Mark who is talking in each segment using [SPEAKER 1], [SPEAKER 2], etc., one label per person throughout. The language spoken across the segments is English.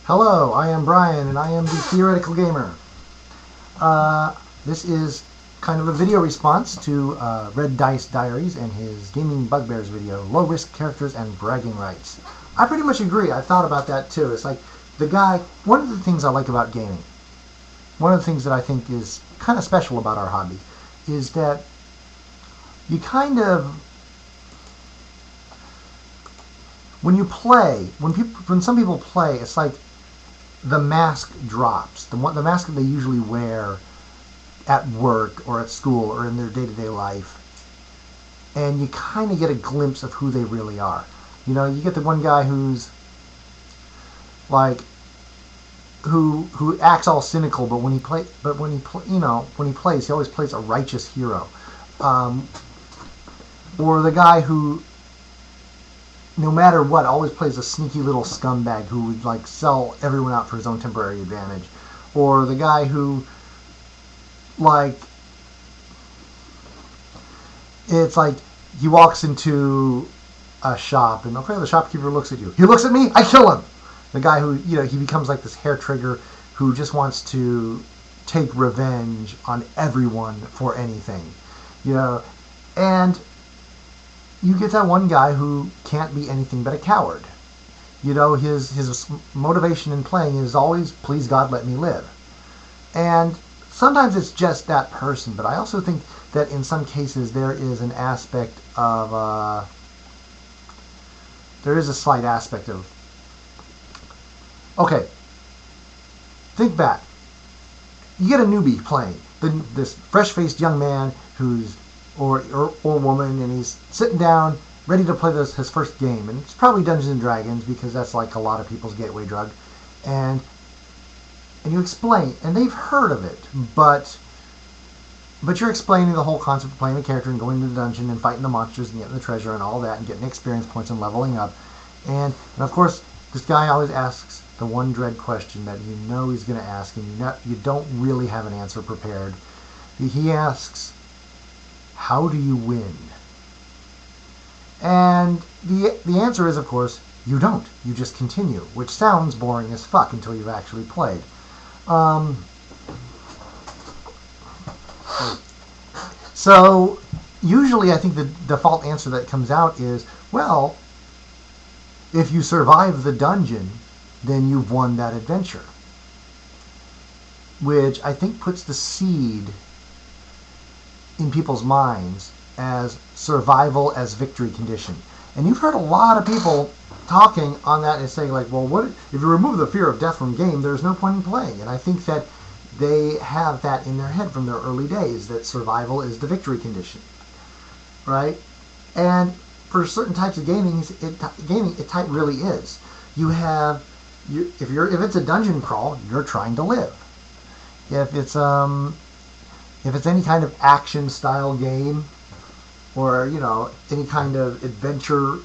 [SPEAKER 1] Hello, I am Brian, and I am the Theoretical Gamer. This is kind of a video response to Red Dice Diaries and his Gaming Bugbears video, Low Risk Characters and Bragging Rights. I pretty much agree. I thought about that too. It's like the guy, one of the things I like about gaming, one of the things that I think is kind of special about our hobby, is that you kind of, when you play, when some people play, it's like the mask drops. The mask that they usually wear at work or at school or in their day-to-day life, and you kind of get a glimpse of who they really are. You know, you get the one guy who's like who acts all cynical, but when he plays, he always plays a righteous hero. Um, or the guy who, no matter what, always plays a sneaky little scumbag who would like sell everyone out for his own temporary advantage. Or the guy who, like, it's like he walks into a shop and okay, the shopkeeper looks at you. He looks at me, I kill him. The guy who, he becomes like this hair trigger who just wants to take revenge on everyone for anything. And you get that one guy who can't be anything but a coward. His motivation in playing is always, please God, let me live. And sometimes it's just that person, but I also think that in some cases there is an aspect of, there is a slight aspect of, okay, think back. You get a newbie playing, this fresh-faced young man who's, or woman, and he's sitting down, ready to play his first game, and it's probably Dungeons and Dragons because that's like a lot of people's gateway drug, and you explain, and they've heard of it, but you're explaining the whole concept of playing a character and going to the dungeon and fighting the monsters and getting the treasure and all that and getting experience points and leveling up, and of course this guy always asks the one dread question that you know he's going to ask, and you don't really have an answer prepared. He asks, how do you win? And the answer is, of course, you don't. You just continue, which sounds boring as fuck until you've actually played. So usually I think the default answer that comes out is, well, if you survive the dungeon, then you've won that adventure. Which I think puts the seed in people's minds as survival as victory condition. And you've heard a lot of people talking on that and saying like, well, what if you remove the fear of death from game, there's no point in playing. And I think that they have that in their head from their early days, that survival is the victory condition, right? And for certain types of gaming, it really is. If it's a dungeon crawl, you're trying to live. If it's any kind of action style game, or any kind of adventure,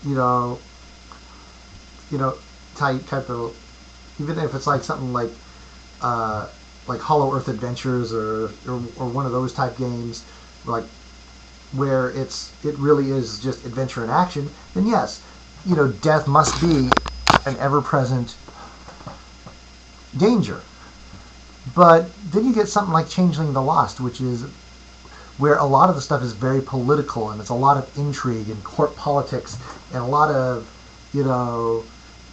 [SPEAKER 1] type of, even if it's like something like Hollow Earth Adventures or one of those type games, like where it really is just adventure and action, then yes, death must be an ever-present danger. But then you get something like Changeling the Lost, which is where a lot of the stuff is very political, and it's a lot of intrigue and court politics, and a lot of,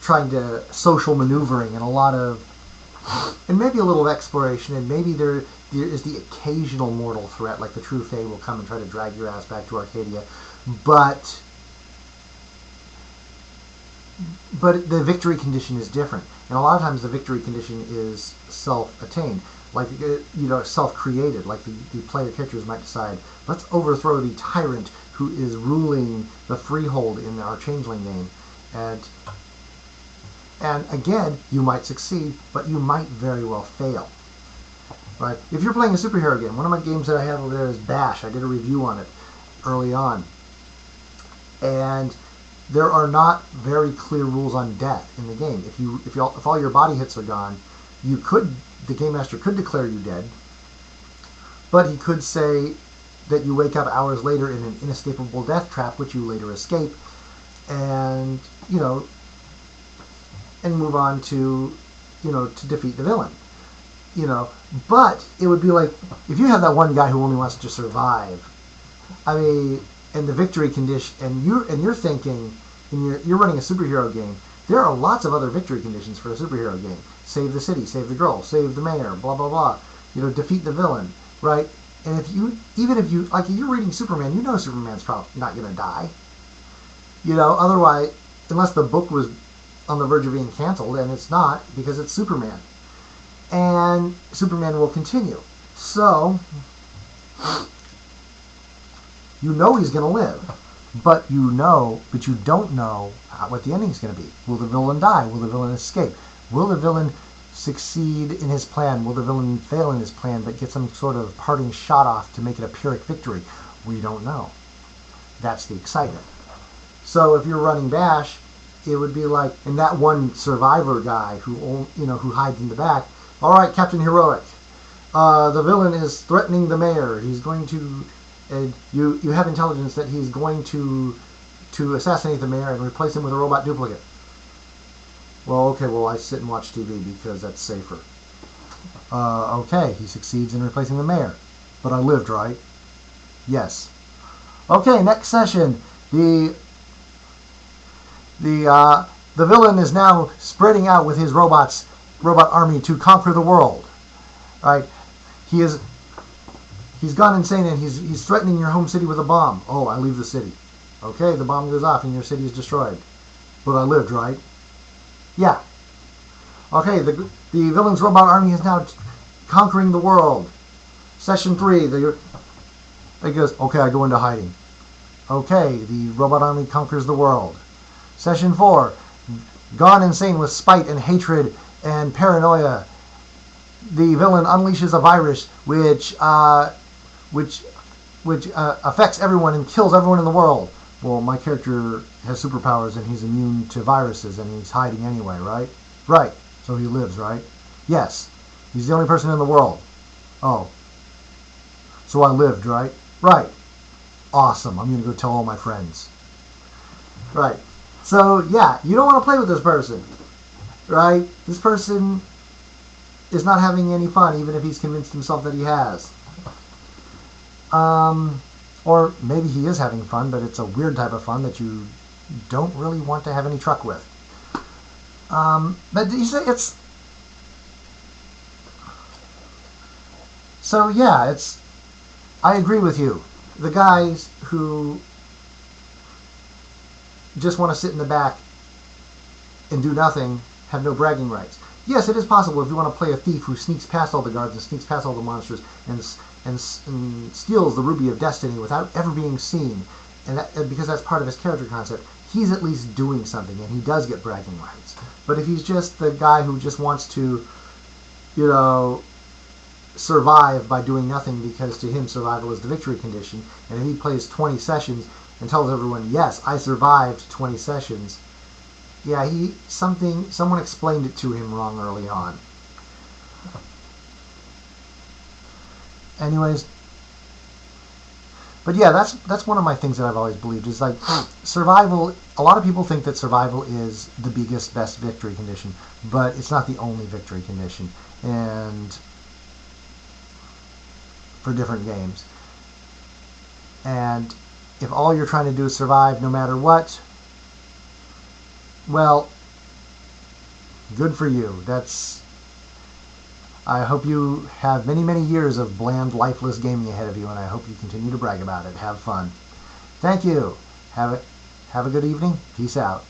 [SPEAKER 1] trying to social maneuvering, and a lot of, and maybe a little exploration, and maybe there is the occasional mortal threat, like the True Fae will come and try to drag your ass back to Arcadia, but the victory condition is different, and a lot of times the victory condition is self-attained, like self-created. Like the player characters might decide, let's overthrow the tyrant who is ruling the freehold in our Changeling game, and again, you might succeed, but you might very well fail. Right? If you're playing a superhero game, one of my games that I have over there is Bash. I did a review on it early on, and there are not very clear rules on death in the game. If all your body hits are gone, the game master could declare you dead, but he could say that you wake up hours later in an inescapable death trap, which you later escape, and and move on to to defeat the villain. But it would be like if you have that one guy who only wants to survive. I mean, and the victory condition, and you're thinking, and you're running a superhero game. There are lots of other victory conditions for a superhero game. Save the city, save the girl, save the mayor, blah blah blah. Defeat the villain, right? And even if you like, if you're reading Superman, Superman's probably not going to die. Otherwise, unless the book was on the verge of being canceled, and it's not because it's Superman, and Superman will continue. So he's going to live, but you don't know what the ending is going to be. Will the villain die? Will the villain escape? Will the villain succeed in his plan? Will the villain fail in his plan but get some sort of parting shot off to make it a Pyrrhic victory? We don't know. That's the excitement. So if you're running Bash, it would be like, and that one survivor guy who hides in the back. All right, Captain Heroic. The villain is threatening the mayor. He's going to, and you have intelligence that he's going to assassinate the mayor and replace him with a robot duplicate. Well, okay, I sit and watch TV because that's safer. Okay, he succeeds in replacing the mayor. But I lived, right? Yes. Okay, next session. The villain is now spreading out with his robot army to conquer the world. Right? He's gone insane and he's threatening your home city with a bomb. Oh, I leave the city. Okay, the bomb goes off and your city is destroyed. But I lived, right? Yeah. Okay, the villain's robot army is now conquering the world. Session 3, it goes, okay, I go into hiding. Okay, the robot army conquers the world. Session 4, gone insane with spite and hatred and paranoia. The villain unleashes a virus which affects everyone and kills everyone in the world. Well, my character has superpowers and he's immune to viruses and he's hiding anyway, right? Right. So he lives, right? Yes. He's the only person in the world. Oh. So I lived, right? Right. Awesome. I'm going to go tell all my friends. Right. So, yeah, you don't want to play with this person. Right? This person is not having any fun, even if he's convinced himself that he has. Or maybe he is having fun, but it's a weird type of fun that you don't really want to have any truck with. But you say it's... So, yeah, it's... I agree with you. The guys who just want to sit in the back and do nothing have no bragging rights. Yes, it is possible if you want to play a thief who sneaks past all the guards and sneaks past all the monsters and steals the Ruby of Destiny without ever being seen, and because that's part of his character concept, he's at least doing something, and he does get bragging rights. But if he's just the guy who just wants to, survive by doing nothing because to him survival is the victory condition, and if he plays 20 sessions and tells everyone, yes, I survived 20 sessions, yeah, someone explained it to him wrong early on. Anyways, but yeah, that's one of my things that I've always believed is like survival. A lot of people think that survival is the biggest, best victory condition, but it's not the only victory condition, and for different games. And if all you're trying to do is survive no matter what, well, good for you. I hope you have many, many years of bland, lifeless gaming ahead of you, and I hope you continue to brag about it. Have fun. Thank you. Have a good evening. Peace out.